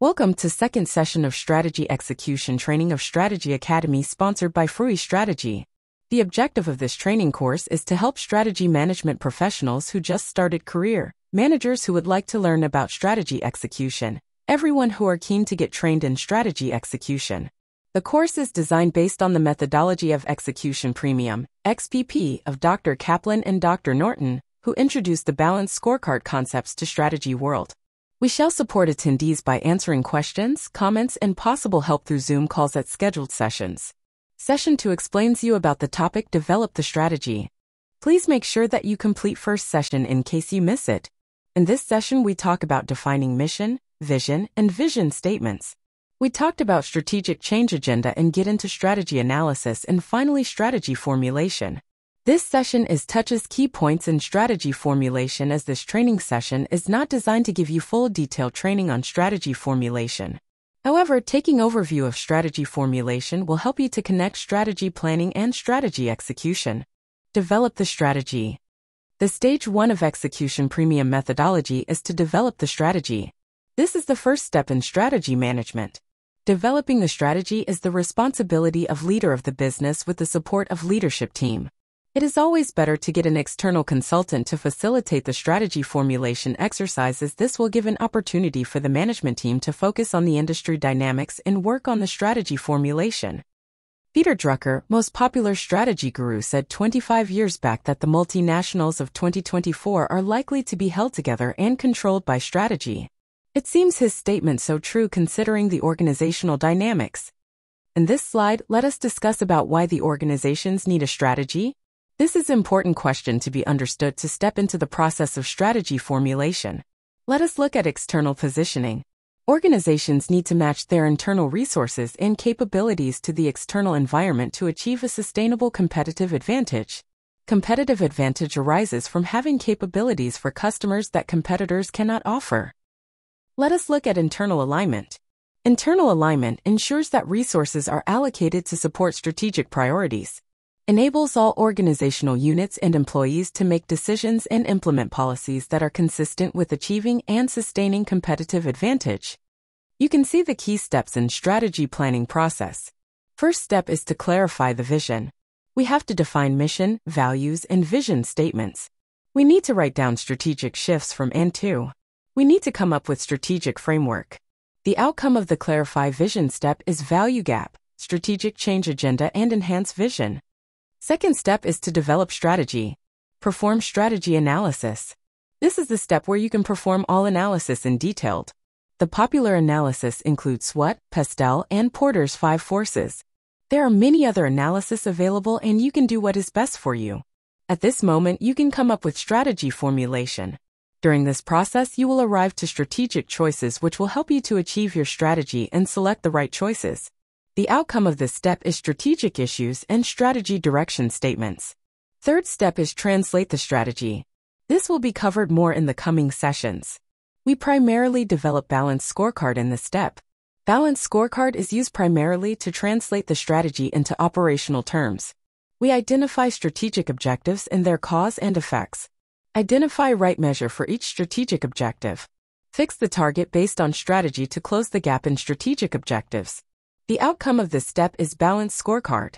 Welcome to second session of Strategy Execution Training of Strategy Academy sponsored by Frui Strategy. The objective of this training course is to help strategy management professionals who just started career, managers who would like to learn about strategy execution, everyone who are keen to get trained in strategy execution. The course is designed based on the methodology of Execution Premium, XPP, of Dr. Kaplan and Dr. Norton, who introduced the balanced scorecard concepts to strategy world. We shall support attendees by answering questions, comments, and possible help through Zoom calls at scheduled sessions. Session 2 explains you about the topic Develop the Strategy. Please make sure that you complete first session in case you miss it. In this session we talk about defining mission, vision, and vision statements. We talked about strategic change agenda and get into strategy analysis and finally strategy formulation. This session touches key points in strategy formulation as this training session is not designed to give you full detailed training on strategy formulation. However, taking overview of strategy formulation will help you to connect strategy planning and strategy execution. Develop the strategy. The stage 1 of Execution Premium methodology is to develop the strategy. This is the first step in strategy management. Developing the strategy is the responsibility of leader of the business with the support of leadership team. It is always better to get an external consultant to facilitate the strategy formulation exercises. This will give an opportunity for the management team to focus on the industry dynamics and work on the strategy formulation. Peter Drucker, most popular strategy guru, said 25 years back that the multinationals of 2024 are likely to be held together and controlled by strategy. It seems his statement so true considering the organizational dynamics. In this slide, let us discuss about why the organizations need a strategy. This is an important question to be understood to step into the process of strategy formulation. Let us look at external positioning. Organizations need to match their internal resources and capabilities to the external environment to achieve a sustainable competitive advantage. Competitive advantage arises from having capabilities for customers that competitors cannot offer. Let us look at internal alignment. Internal alignment ensures that resources are allocated to support strategic priorities. Enables all organizational units and employees to make decisions and implement policies that are consistent with achieving and sustaining competitive advantage. You can see the key steps in strategy planning process. First step is to clarify the vision. We have to define mission, values, and vision statements. We need to write down strategic shifts from and to. We need to come up with strategic framework. The outcome of the clarify vision step is value gap, strategic change agenda, and enhance vision. Second step is to develop strategy. Perform strategy analysis. This is the step where you can perform all analysis in detailed. The popular analysis includes SWOT, Pestel, and Porter's 5 forces. There are many other analysis available and you can do what is best for you. At this moment, you can come up with strategy formulation. During this process, you will arrive to strategic choices which will help you to achieve your strategy and select the right choices. The outcome of this step is strategic issues and strategy direction statements. Third step is translate the strategy. This will be covered more in the coming sessions. We primarily develop balanced scorecard in this step. Balanced scorecard is used primarily to translate the strategy into operational terms. We identify strategic objectives and their cause and effects. Identify right measure for each strategic objective. Fix the target based on strategy to close the gap in strategic objectives. The outcome of this step is balanced scorecard.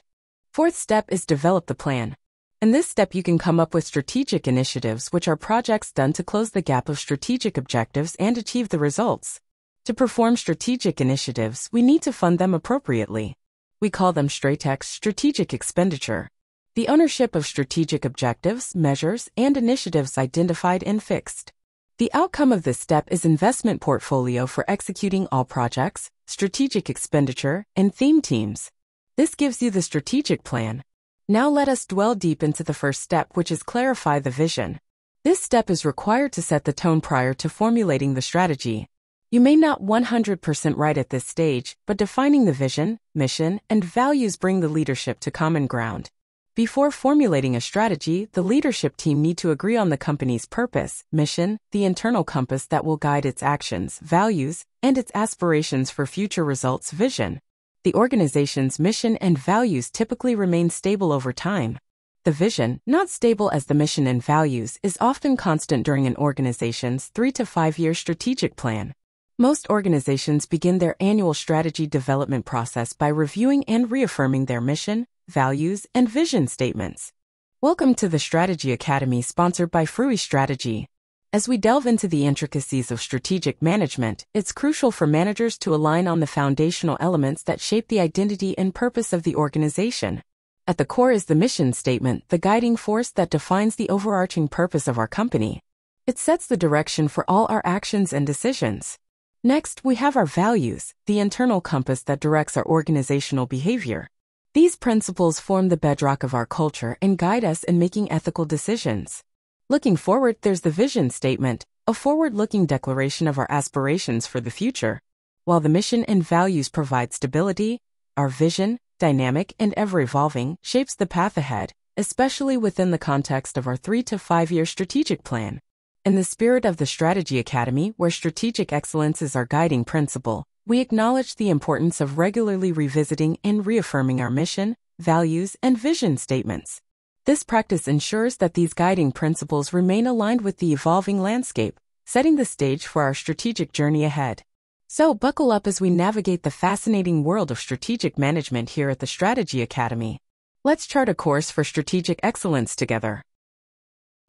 Fourth step is develop the plan. In this step you can come up with strategic initiatives which are projects done to close the gap of strategic objectives and achieve the results. To perform strategic initiatives, we need to fund them appropriately. We call them STRATEX, strategic expenditure. The ownership of strategic objectives, measures, and initiatives identified and fixed. The outcome of this step is investment portfolio for executing all projects, strategic expenditure, and theme teams. This gives you the strategic plan. Now let us dwell deep into the first step, which is clarify the vision. This step is required to set the tone prior to formulating the strategy. You may not 100% right at this stage, but defining the vision, mission, and values bring the leadership to common ground. Before formulating a strategy, the leadership team need to agree on the company's purpose, mission, the internal compass that will guide its actions, values, and its aspirations for future results, vision. The organization's mission and values typically remain stable over time. The vision, not stable as the mission and values, is often constant during an organization's 3 to 5 year strategic plan. Most organizations begin their annual strategy development process by reviewing and reaffirming their mission, values, and vision statements. Welcome to the Strategy Academy sponsored by Frui Strategy. As we delve into the intricacies of strategic management, it's crucial for managers to align on the foundational elements that shape the identity and purpose of the organization. At the core is the mission statement, the guiding force that defines the overarching purpose of our company. It sets the direction for all our actions and decisions. Next, we have our values, the internal compass that directs our organizational behavior. These principles form the bedrock of our culture and guide us in making ethical decisions. Looking forward, there's the vision statement, a forward-looking declaration of our aspirations for the future. While the mission and values provide stability, our vision, dynamic and ever-evolving, shapes the path ahead, especially within the context of our 3 to 5 year strategic plan. In the spirit of the Strategy Academy, where strategic excellence is our guiding principle, we acknowledge the importance of regularly revisiting and reaffirming our mission, values, and vision statements. This practice ensures that these guiding principles remain aligned with the evolving landscape, setting the stage for our strategic journey ahead. So, buckle up as we navigate the fascinating world of strategic management here at the Strategy Academy. Let's chart a course for strategic excellence together.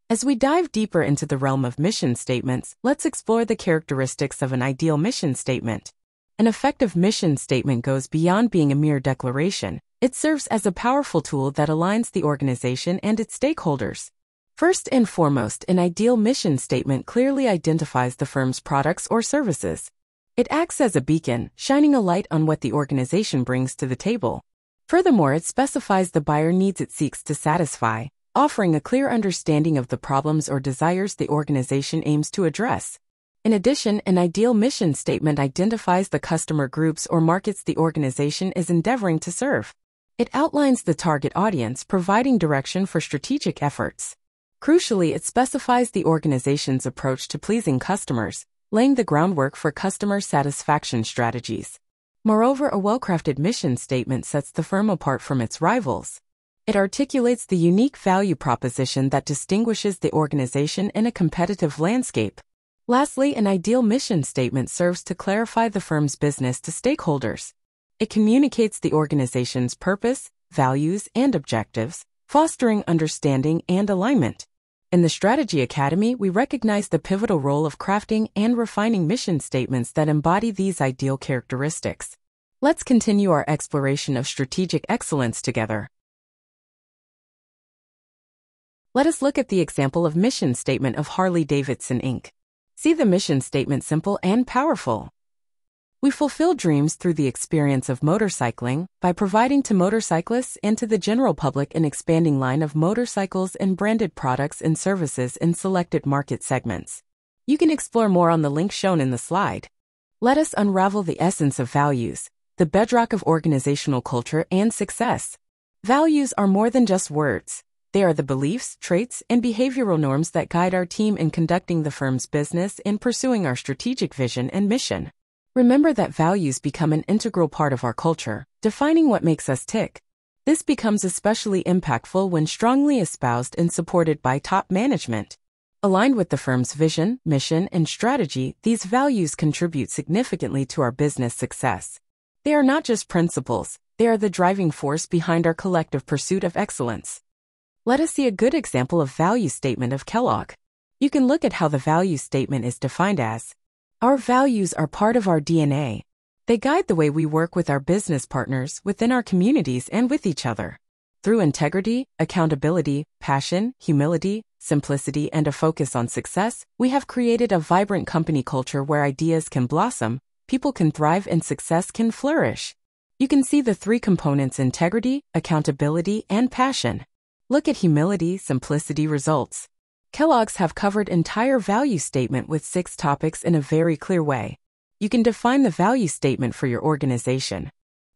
As we dive deeper into the realm of mission statements, let's explore the characteristics of an ideal mission statement. An effective mission statement goes beyond being a mere declaration. It serves as a powerful tool that aligns the organization and its stakeholders. First and foremost, an ideal mission statement clearly identifies the firm's products or services. It acts as a beacon, shining a light on what the organization brings to the table. Furthermore, it specifies the buyer needs it seeks to satisfy, offering a clear understanding of the problems or desires the organization aims to address. In addition, an ideal mission statement identifies the customer groups or markets the organization is endeavoring to serve. It outlines the target audience, providing direction for strategic efforts. Crucially, it specifies the organization's approach to pleasing customers, laying the groundwork for customer satisfaction strategies. Moreover, a well-crafted mission statement sets the firm apart from its rivals. It articulates the unique value proposition that distinguishes the organization in a competitive landscape. Lastly, an ideal mission statement serves to clarify the firm's business to stakeholders. It communicates the organization's purpose, values, and objectives, fostering understanding and alignment. In the Strategy Academy, we recognize the pivotal role of crafting and refining mission statements that embody these ideal characteristics. Let's continue our exploration of strategic excellence together. Let us look at the example of mission statement of Harley-Davidson, Inc. See the mission statement simple and powerful. We fulfill dreams through the experience of motorcycling by providing to motorcyclists and to the general public an expanding line of motorcycles and branded products and services in selected market segments. You can explore more on the link shown in the slide. Let us unravel the essence of values, the bedrock of organizational culture and success. Values are more than just words. They are the beliefs, traits, and behavioral norms that guide our team in conducting the firm's business and pursuing our strategic vision and mission. Remember that values become an integral part of our culture, defining what makes us tick. This becomes especially impactful when strongly espoused and supported by top management. Aligned with the firm's vision, mission, and strategy, these values contribute significantly to our business success. They are not just principles, they are the driving force behind our collective pursuit of excellence. Let us see a good example of value statement of Kellogg. You can look at how the value statement is defined as: our values are part of our DNA. They guide the way we work with our business partners, within our communities, and with each other. Through integrity, accountability, passion, humility, simplicity, and a focus on success, we have created a vibrant company culture where ideas can blossom, people can thrive, and success can flourish. You can see the 3 components: integrity, accountability, and passion. Look at humility, simplicity, results. Kellogg's have covered entire value statement with 6 topics in a very clear way. You can define the value statement for your organization.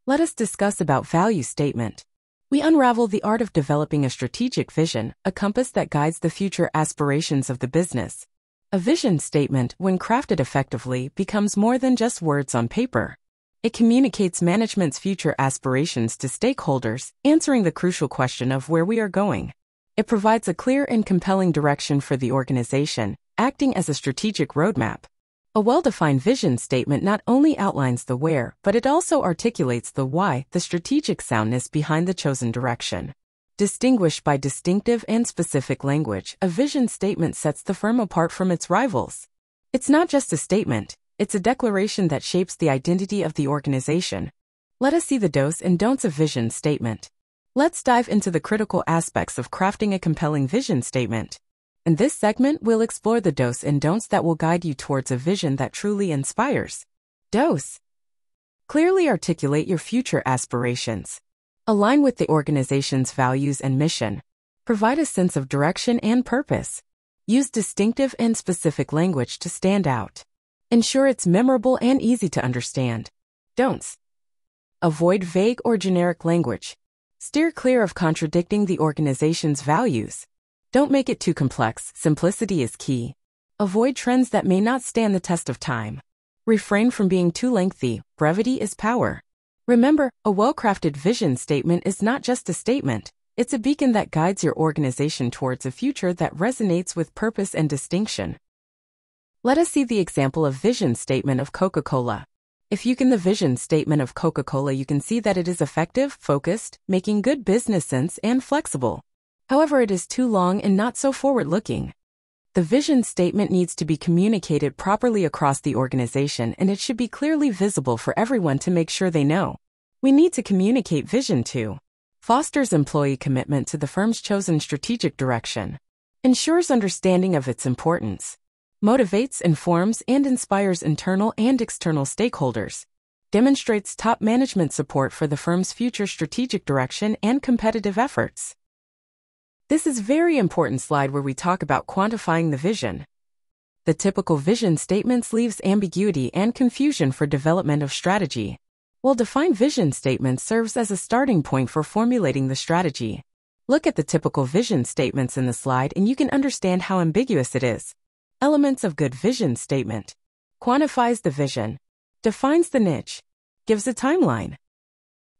Let us discuss about value statement. We unravel the art of developing a strategic vision, a compass that guides the future aspirations of the business. A vision statement, when crafted effectively, becomes more than just words on paper. It communicates management's future aspirations to stakeholders, answering the crucial question of where we are going. It provides a clear and compelling direction for the organization, acting as a strategic roadmap. A well-defined vision statement not only outlines the where, but it also articulates the why, the strategic soundness behind the chosen direction. Distinguished by distinctive and specific language, a vision statement sets the firm apart from its rivals. It's not just a statement, it's a declaration that shapes the identity of the organization. Let us see the do's and don'ts of vision statement. Let's dive into the critical aspects of crafting a compelling vision statement. In this segment, we'll explore the do's and don'ts that will guide you towards a vision that truly inspires. Do's. Clearly articulate your future aspirations. Align with the organization's values and mission. Provide a sense of direction and purpose. Use distinctive and specific language to stand out. Ensure it's memorable and easy to understand. Don'ts. Avoid vague or generic language. Steer clear of contradicting the organization's values. Don't make it too complex, simplicity is key. Avoid trends that may not stand the test of time. Refrain from being too lengthy, brevity is power. Remember, a well-crafted vision statement is not just a statement, it's a beacon that guides your organization towards a future that resonates with purpose and distinction. Let us see the example of vision statement of Coca-Cola. If you can the vision statement of Coca-Cola, you can see that it is effective, focused, making good business sense, and flexible. However, it is too long and not so forward-looking. The vision statement needs to be communicated properly across the organization, and it should be clearly visible for everyone to make sure they know. We need to communicate vision too. Fosters employee commitment to the firm's chosen strategic direction. Ensures understanding of its importance. Motivates, informs, and inspires internal and external stakeholders. Demonstrates top management support for the firm's future strategic direction and competitive efforts. This is a very important slide where we talk about quantifying the vision. The typical vision statements leaves ambiguity and confusion for development of strategy. Well-defined vision statement serves as a starting point for formulating the strategy. Look at the typical vision statements in the slide and you can understand how ambiguous it is. Elements of good vision statement. Quantifies the vision. Defines the niche. Gives a timeline.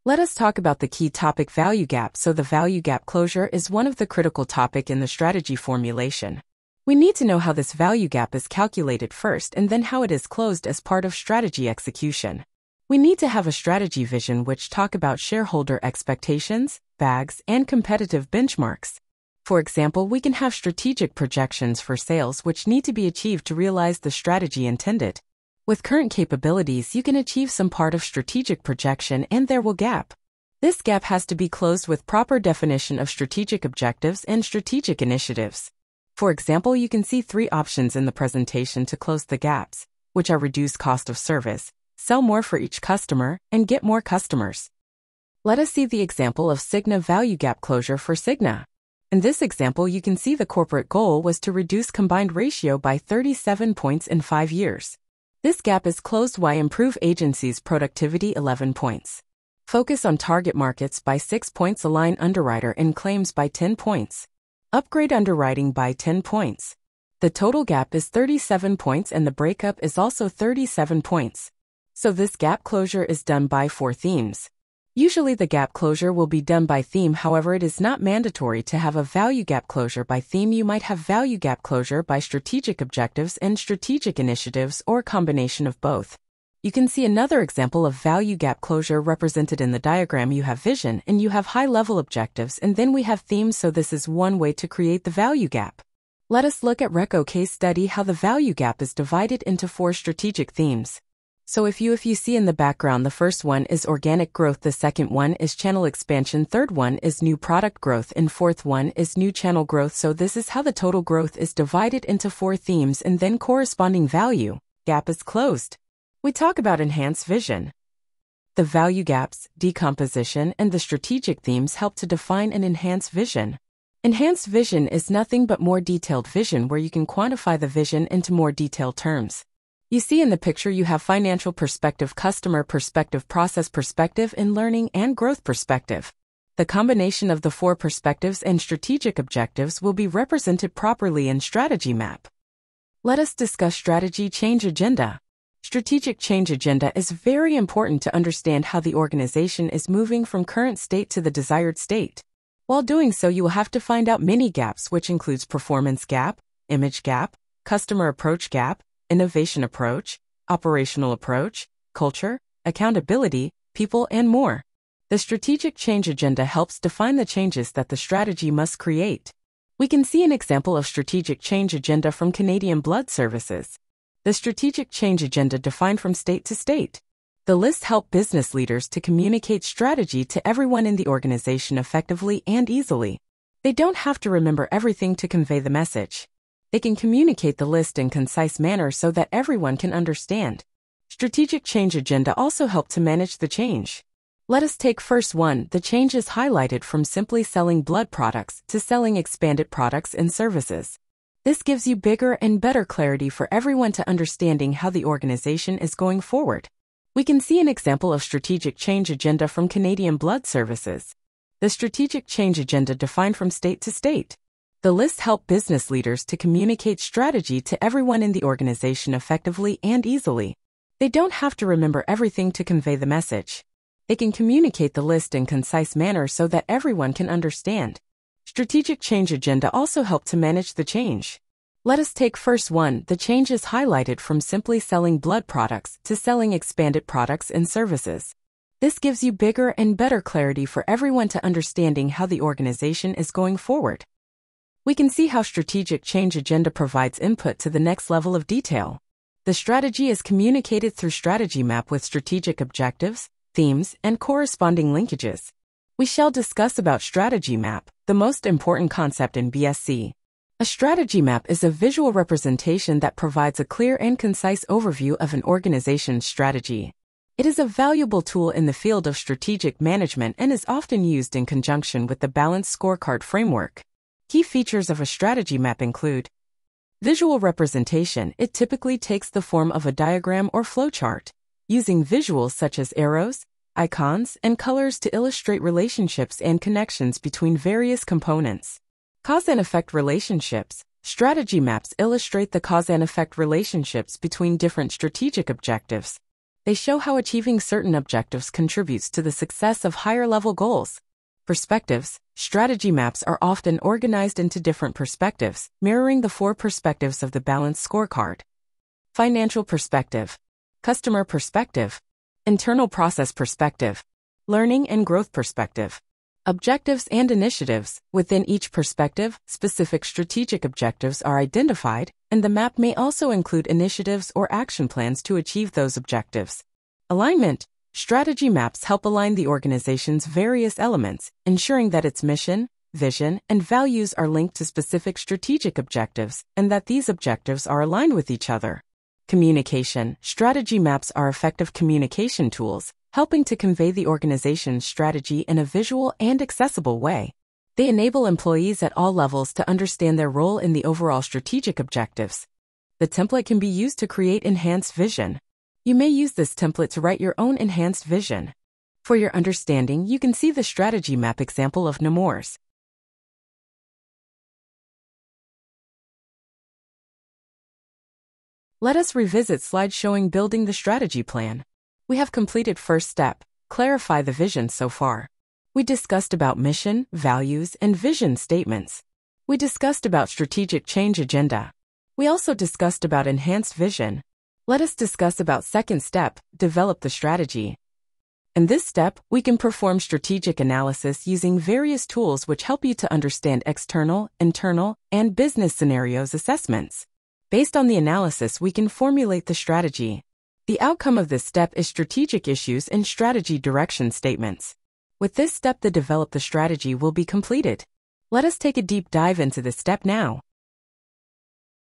Let us talk about the key topic value gap. So the value gap closure is one of the critical topic in the strategy formulation. We need to know how this value gap is calculated first and then how it is closed as part of strategy execution. We need to have a strategy vision which talk about shareholder expectations, bags, and competitive benchmarks. For example, we can have strategic projections for sales which need to be achieved to realize the strategy intended. With current capabilities, you can achieve some part of strategic projection and there will gap. This gap has to be closed with proper definition of strategic objectives and strategic initiatives. For example, you can see 3 options in the presentation to close the gaps, which are reduce cost of service, sell more for each customer, and get more customers. Let us see the example of Cigna value gap closure for Cigna. In this example, you can see the corporate goal was to reduce combined ratio by 37 points in 5 years. This gap is closed by improve agency's productivity 11 points. Focus on target markets by 6 points, align underwriter and claims by 10 points. Upgrade underwriting by 10 points. The total gap is 37 points and the breakup is also 37 points. So this gap closure is done by 4 themes. Usually the gap closure will be done by theme, however it is not mandatory to have a value gap closure by theme. You might have value gap closure by strategic objectives and strategic initiatives or a combination of both. You can see another example of value gap closure represented in the diagram. You have vision and you have high-level objectives and then we have themes, so this is one way to create the value gap. Let us look at Reco case study how the value gap is divided into 4 strategic themes. So if you see in the background, the first one is organic growth, the second one is channel expansion, third one is new product growth, and fourth one is new channel growth. So this is how the total growth is divided into 4 themes and then corresponding value gap is closed. We talk about enhanced vision. The value gaps, decomposition, and the strategic themes help to define an enhanced vision. Enhanced vision is nothing but more detailed vision where you can quantify the vision into more detailed terms. You see in the picture you have financial perspective, customer perspective, process perspective, and learning and growth perspective. The combination of the 4 perspectives and strategic objectives will be represented properly in strategy map. Let us discuss strategy change agenda. Strategic change agenda is very important to understand how the organization is moving from current state to the desired state. While doing so, you will have to find out many gaps, which includes performance gap, image gap, customer approach gap, innovation approach, operational approach, culture, accountability, people, and more. The strategic change agenda helps define the changes that the strategy must create. We can see an example of strategic change agenda from Canadian Blood Services. The strategic change agenda defined from state to state. The lists help business leaders to communicate strategy to everyone in the organization effectively and easily. They don't have to remember everything to convey the message. They can communicate the list in concise manner so that everyone can understand. Strategic change agenda also help to manage the change. Let us take first one. The change is highlighted from simply selling blood products to selling expanded products and services. This gives you bigger and better clarity for everyone to understanding how the organization is going forward. We can see an example of strategic change agenda from Canadian Blood Services. The strategic change agenda defined from state to state. The lists help business leaders to communicate strategy to everyone in the organization effectively and easily. They don't have to remember everything to convey the message. They can communicate the list in concise manner so that everyone can understand. Strategic change agenda also help to manage the change. Let us take first one. The change is highlighted from simply selling blood products to selling expanded products and services. This gives you bigger and better clarity for everyone to understanding how the organization is going forward. We can see how strategic change agenda provides input to the next level of detail. The strategy is communicated through strategy map with strategic objectives, themes, and corresponding linkages. We shall discuss about strategy map, the most important concept in BSc. A strategy map is a visual representation that provides a clear and concise overview of an organization's strategy. It is a valuable tool in the field of strategic management and is often used in conjunction with the balanced scorecard framework. Key features of a strategy map include visual representation. It typically takes the form of a diagram or flowchart, using visuals such as arrows, icons, and colors to illustrate relationships and connections between various components. Cause and effect relationships. Strategy maps illustrate the cause and effect relationships between different strategic objectives. They show how achieving certain objectives contributes to the success of higher-level goals. Perspectives. Strategy maps are often organized into different perspectives, mirroring the 4 perspectives of the balanced scorecard. Financial perspective, customer perspective, internal process perspective, learning and growth perspective. Objectives and initiatives. Within each perspective, specific strategic objectives are identified, and the map may also include initiatives or action plans to achieve those objectives. Alignment. Strategy maps help align the organization's various elements, ensuring that its mission, vision, and values are linked to specific strategic objectives, and that these objectives are aligned with each other. Communication. Strategy maps are effective communication tools, helping to convey the organization's strategy in a visual and accessible way. They enable employees at all levels to understand their role in the overall strategic objectives. The template can be used to create enhanced vision. You may use this template to write your own enhanced vision. For your understanding, you can see the strategy map example of Nemours. Let us revisit slide showing building the strategy plan. We have completed first step, clarify the vision so far. We discussed about mission, values, and vision statements. We discussed about strategic change agenda. We also discussed about enhanced vision. Let us discuss about second step, develop the strategy. In this step, we can perform strategic analysis using various tools which help you to understand external, internal, and business scenarios assessments. Based on the analysis, we can formulate the strategy. The outcome of this step is strategic issues and strategy direction statements. With this step, the develop the strategy will be completed. Let us take a deep dive into this step now.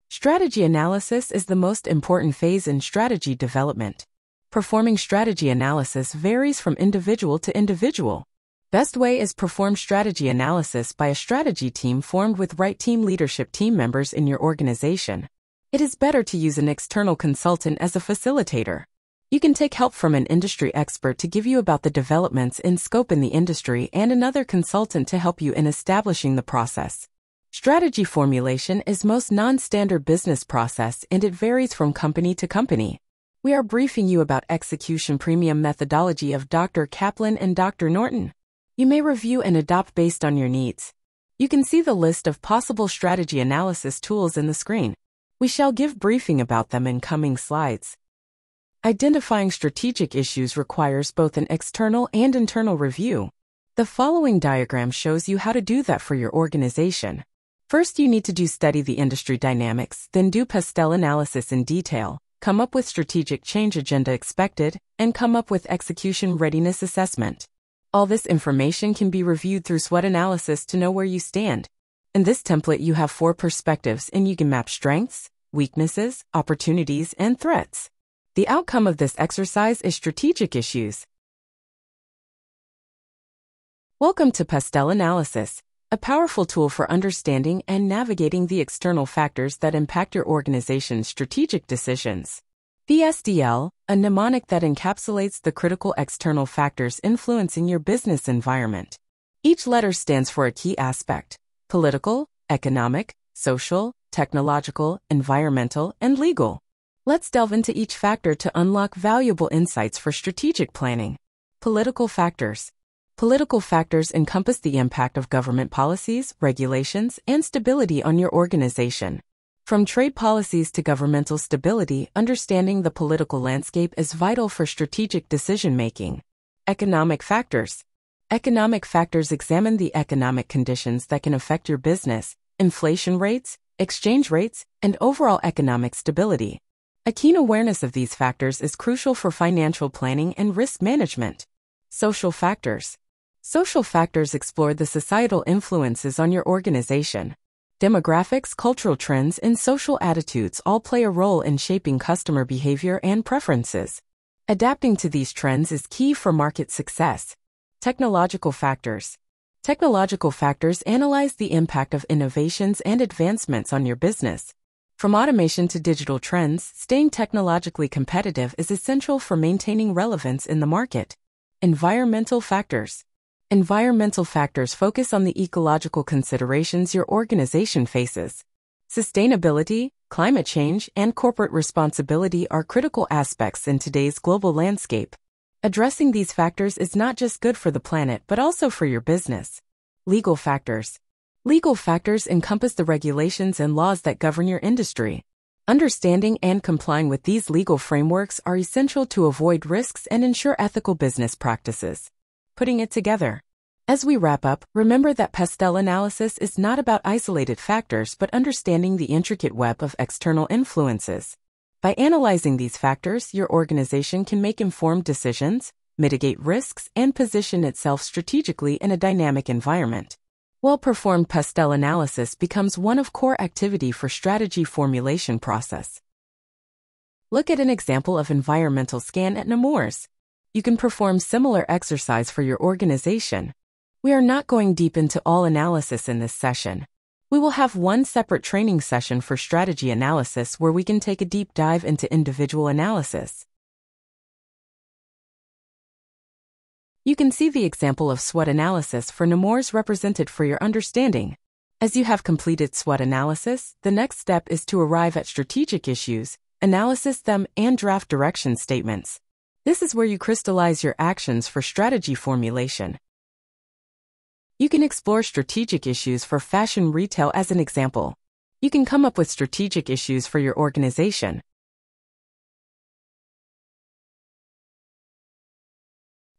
Strategy analysis is the most important phase in strategy development. Performing strategy analysis varies from individual to individual. Best way is perform strategy analysis by a strategy team formed with right team leadership team members in your organization. It is better to use an external consultant as a facilitator. You can take help from an industry expert to give you about the developments in scope in the industry and another consultant to help you in establishing the process. Strategy formulation is most non-standard business process and it varies from company to company. We are briefing you about execution premium methodology of Dr. Kaplan and Dr. Norton. You may review and adopt based on your needs. You can see the list of possible strategy analysis tools in the screen. We shall give briefing about them in coming slides. Identifying strategic issues requires both an external and internal review. The following diagram shows you how to do that for your organization. First, you need to study the industry dynamics, then do PESTEL analysis in detail, come up with strategic change agenda expected, and come up with execution readiness assessment. All this information can be reviewed through SWOT analysis to know where you stand. In this template, you have 4 perspectives and you can map strengths, weaknesses, opportunities, and threats. The outcome of this exercise is strategic issues. Welcome to PESTEL analysis, a powerful tool for understanding and navigating the external factors that impact your organization's strategic decisions. PSDL, a mnemonic that encapsulates the critical external factors influencing your business environment. Each letter stands for a key aspect: political, economic, social, technological, environmental, and legal. Let's delve into each factor to unlock valuable insights for strategic planning. Political factors. Political factors encompass the impact of government policies, regulations, and stability on your organization. From trade policies to governmental stability, understanding the political landscape is vital for strategic decision-making. Economic factors. Economic factors examine the economic conditions that can affect your business, inflation rates, exchange rates, and overall economic stability. A keen awareness of these factors is crucial for financial planning and risk management. Social factors. Social factors explore the societal influences on your organization. Demographics, cultural trends, and social attitudes all play a role in shaping customer behavior and preferences. Adapting to these trends is key for market success. Technological factors. Technological factors analyze the impact of innovations and advancements on your business. From automation to digital trends, staying technologically competitive is essential for maintaining relevance in the market. Environmental factors. Environmental factors focus on the ecological considerations your organization faces. Sustainability, climate change, and corporate responsibility are critical aspects in today's global landscape. Addressing these factors is not just good for the planet but also for your business. Legal factors. Legal factors encompass the regulations and laws that govern your industry. Understanding and complying with these legal frameworks are essential to avoid risks and ensure ethical business practices. Putting it together. As we wrap up, remember that PESTEL analysis is not about isolated factors but understanding the intricate web of external influences. By analyzing these factors, your organization can make informed decisions, mitigate risks, and position itself strategically in a dynamic environment. Well-performed PESTEL analysis becomes one of core activity for strategy formulation process. Look at an example of environmental scan at Nemours. You can perform similar exercise for your organization. We are not going deep into all analysis in this session. We will have one separate training session for strategy analysis where we can take a deep dive into individual analysis. You can see the example of SWOT analysis for Nemours represented for your understanding. As you have completed SWOT analysis, the next step is to arrive at strategic issues, analysis them, and draft direction statements. This is where you crystallize your actions for strategy formulation. You can explore strategic issues for fashion retail as an example. You can come up with strategic issues for your organization.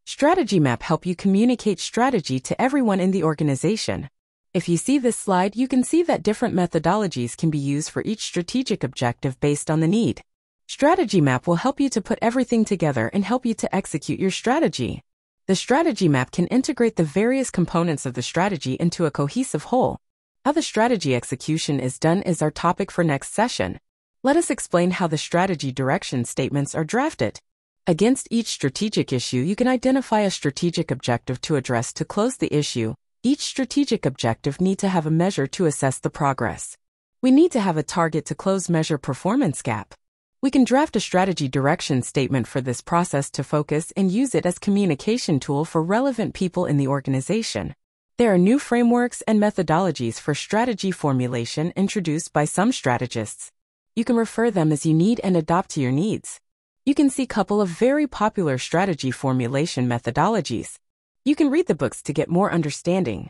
Strategy map help you communicate strategy to everyone in the organization. If you see this slide, you can see that different methodologies can be used for each strategic objective based on the need. Strategy map will help you to put everything together and help you to execute your strategy. The strategy map can integrate the various components of the strategy into a cohesive whole. How the strategy execution is done is our topic for next session. Let us explain how the strategy direction statements are drafted. Against each strategic issue, you can identify a strategic objective to address to close the issue. Each strategic objective needs to have a measure to assess the progress. We need to have a target to close measure performance gap. We can draft a strategy direction statement for this process to focus and use it as communication tool for relevant people in the organization. There are new frameworks and methodologies for strategy formulation introduced by some strategists. You can refer them as you need and adopt to your needs. You can see a couple of very popular strategy formulation methodologies. You can read the books to get more understanding.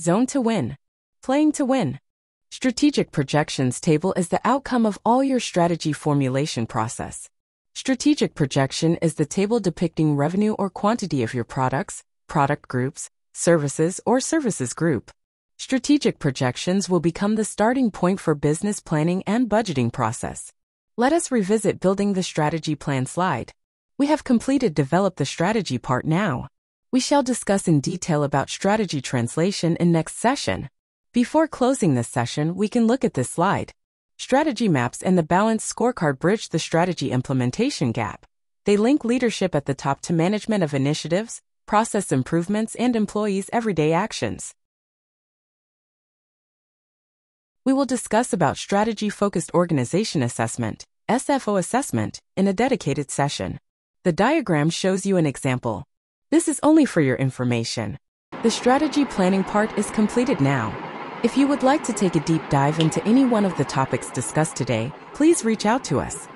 Zone to win. Playing to win. Strategic projections table is the outcome of all your strategy formulation process. Strategic projection is the table depicting revenue or quantity of your products, product groups, services, or services group. Strategic projections will become the starting point for business planning and budgeting process. Let us revisit building the strategy plan slide. We have completed develop the strategy part now. We shall discuss in detail about strategy translation in next session. Before closing this session, we can look at this slide. Strategy maps and the balanced scorecard bridge the strategy implementation gap. They link leadership at the top to management of initiatives, process improvements, and employees' everyday actions. We will discuss about strategy-focused organization assessment, SFO assessment, in a dedicated session. The diagram shows you an example. This is only for your information. The strategy planning part is completed now. If you would like to take a deep dive into any one of the topics discussed today, please reach out to us.